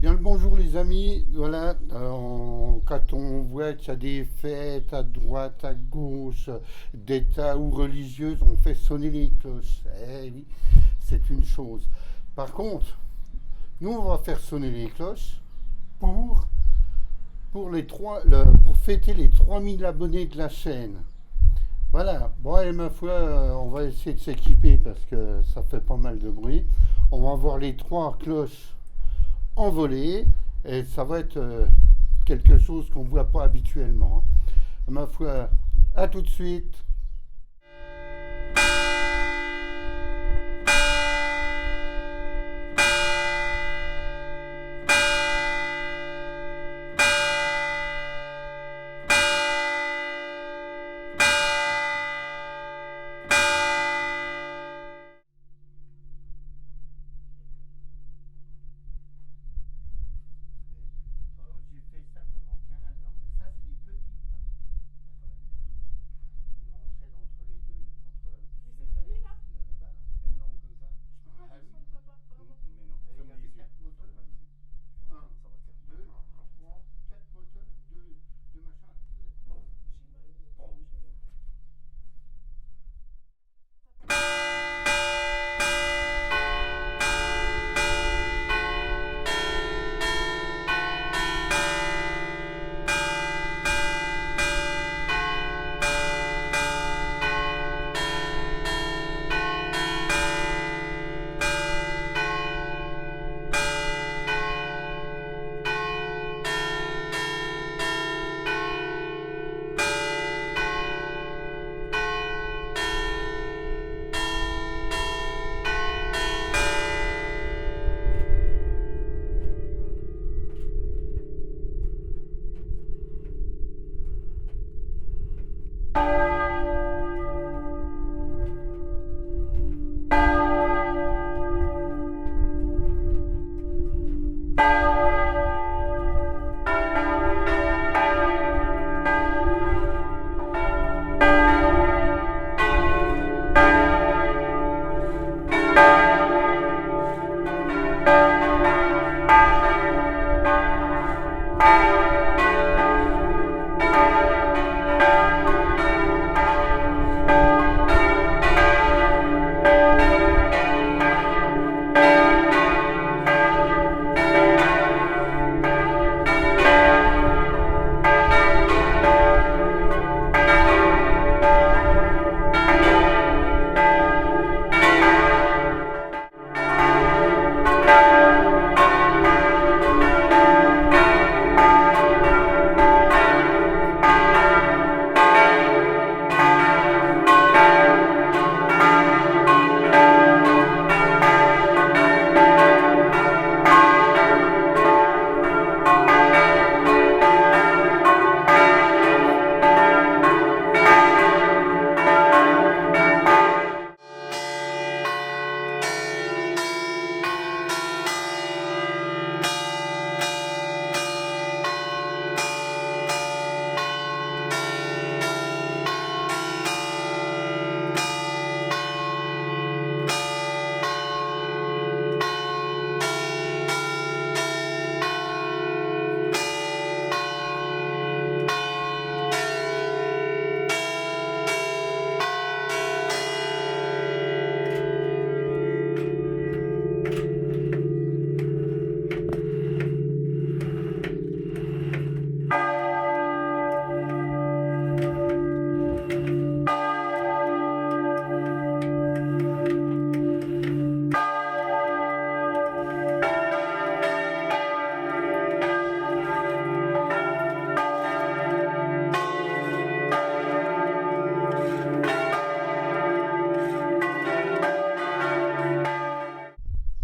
Bien le bonjour les amis, voilà, quand on voit qu'il y a des fêtes à droite, à gauche, d'État ou religieuses, on fait sonner les cloches. Eh oui, c'est une chose. Par contre, nous on va faire sonner les cloches pour, pour fêter les 3000 abonnés de la chaîne. Voilà, bon et ma foi, on va essayer de s'équiper parce que ça fait pas mal de bruit. On va avoir les trois cloches envolées et ça va être quelque chose qu'on ne voit pas habituellement, hein. Ma foi, à tout de suite. J'ai fait ça pendant 15 ans. Et ça, c'est des petites, hein. Il rentrait entre les deux, entre Mais ces c'est fini là. là-bas. Énorme comme ça. Je peux pas Ah descendre, oui. papa, vraiment. Mais non, Et il y ferme avait les yeux. 4 moteurs. Ferme les yeux. 1, Ça va faire 2, 3, 4 moteurs, 2 machins. J'ai mal.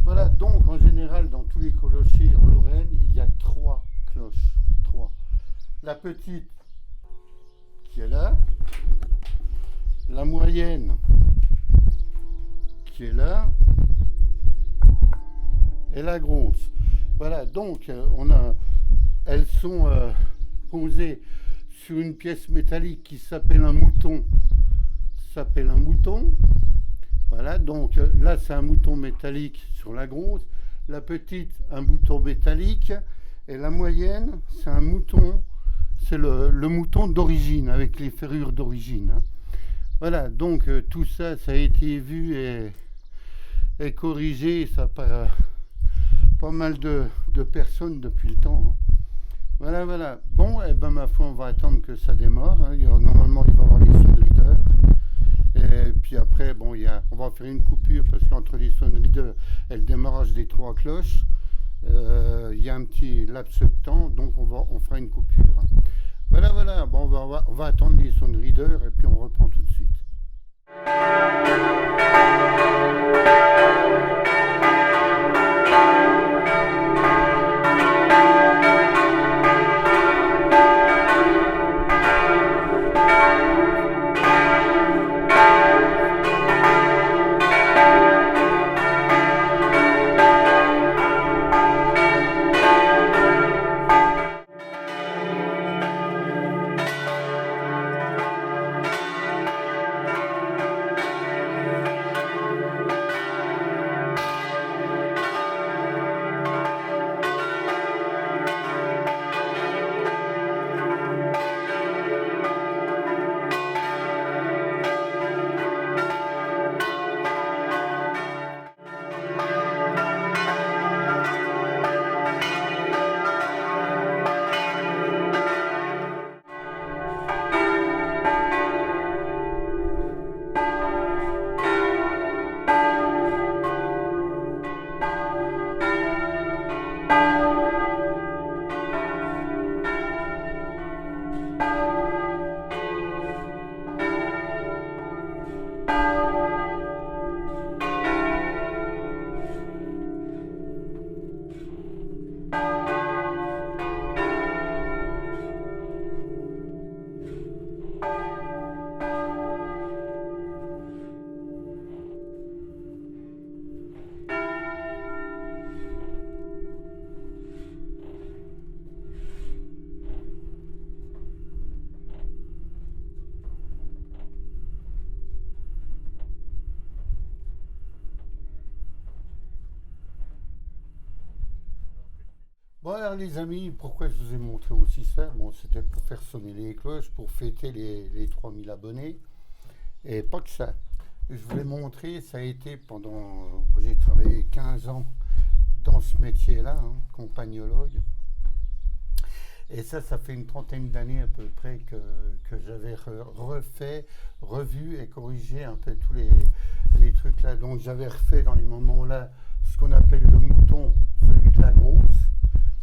Voilà, donc en général, dans tous les clochers en Lorraine, il y a trois cloches. Trois. La petite qui est là, la moyenne qui est là, et la grosse. Voilà, donc elles sont posées sur une pièce métallique qui s'appelle un mouton. Voilà, donc là c'est un mouton métallique sur la grosse La petite, un mouton métallique. Et la moyenne, c'est un mouton, c'est le mouton d'origine, avec les ferrures d'origine. Hein. Voilà, donc tout ça, ça a été vu et corrigé, ça par pas mal de personnes depuis le temps. Hein. Voilà, voilà. Bon, et ben ma foi, on va attendre que ça démarre. Hein. Normalement, il va y avoir les sonneries d'heure. Et puis après, bon, on va faire une coupure parce qu'entre les sonneries et le démarrage des 3 cloches, il y a un petit laps de temps, donc on fera une coupure. Hein. Voilà, voilà. Bon, on va attendre les sonneries d'heure et puis on reprend tout de suite. Bon alors les amis, pourquoi je vous ai montré aussi ça? Bon, c'était pour faire sonner les cloches, pour fêter les 3000 abonnés. Et pas que ça. Je vous l'ai montré, ça a été pendant... J'ai travaillé 15 ans dans ce métier-là, hein, compagnologue. Et ça fait une trentaine d'années à peu près que j'avais refait, revu et corrigé un peu tous les trucs là. Donc j'avais refait dans les moments là ce qu'on appelle le mouton, celui de la grosse.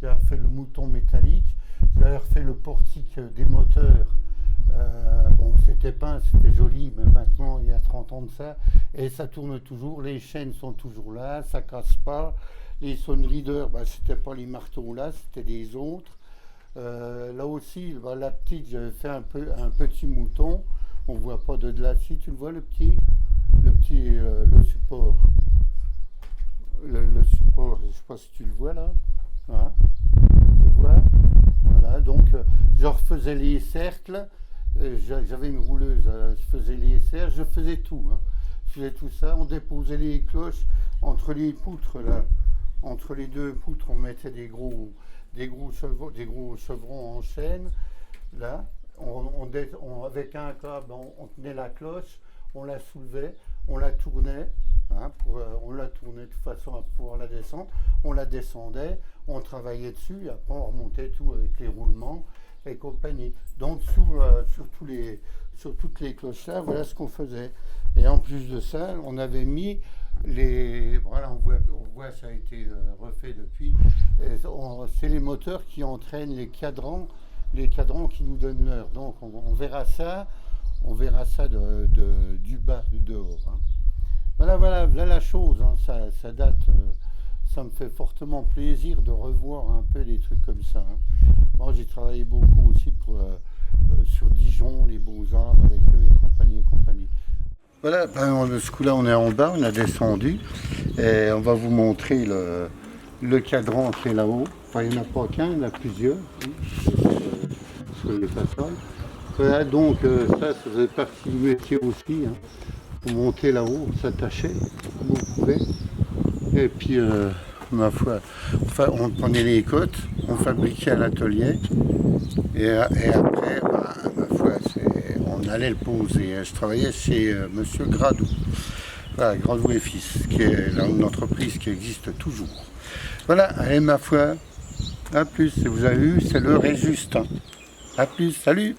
J'avais refait le mouton métallique. J'avais refait le portique des moteurs. Bon, c'était peint, c'était joli, mais maintenant il y a 30 ans de ça. Et ça tourne toujours, les chaînes sont toujours là, ça casse pas. Les sonneries d'heure, bah, c'était pas les marteaux là, c'était des autres. Là aussi, bah, la petite, j'avais fait un petit mouton. On voit pas de là. Si tu le vois, le support. Le support, je sais pas si tu le vois là. Hein, tu vois. Voilà. Donc, je refaisais les cercles. J'avais une rouleuse. Je faisais les cercles. Je faisais tout. Hein. Je faisais tout ça. On déposait les cloches entre les poutres là. Entre les deux poutres, on mettait des gros chevrons en chaîne. Là, avec un câble, on tenait la cloche, on la soulevait, on la tournait, hein, on la tournait de façon à pouvoir la descendre. On la descendait, on travaillait dessus, et après on remontait tout avec les roulements et compagnie. Donc sur toutes les cloches là, voilà ce qu'on faisait. Et en plus de ça, on avait mis voilà, on voit ça a été refait depuis. C'est les moteurs qui entraînent les cadrans qui nous donnent l'heure. Donc on verra ça du bas, du dehors. Hein. Voilà la chose. Hein. Ça date. Ça me fait fortement plaisir de revoir un peu des trucs comme ça. Hein. Moi, j'ai travaillé beaucoup aussi sur Dijon, les Beaux-Arts avec eux et compagnie. Voilà, ce coup-là, on est en bas, on a descendu et on va vous montrer le cadran qui est là-haut. Enfin, il n'y en a pas qu'un, il y en a plusieurs sur les façades. Voilà, donc ça faisait partie du métier aussi. Hein. Pour monter là-haut, on s'attachait, comme vous pouvez. Et puis ma foi. Enfin, on prenait les côtes, on fabriquait à l'atelier, et après, bah, ma foi, on allait le poser. Je travaillais chez Monsieur Gradou, voilà, Gradou et Fils, qui est une entreprise qui existe toujours. Voilà, allez, ma foi, à plus. Vous avez vu, c'est l'heure est juste. À plus, salut!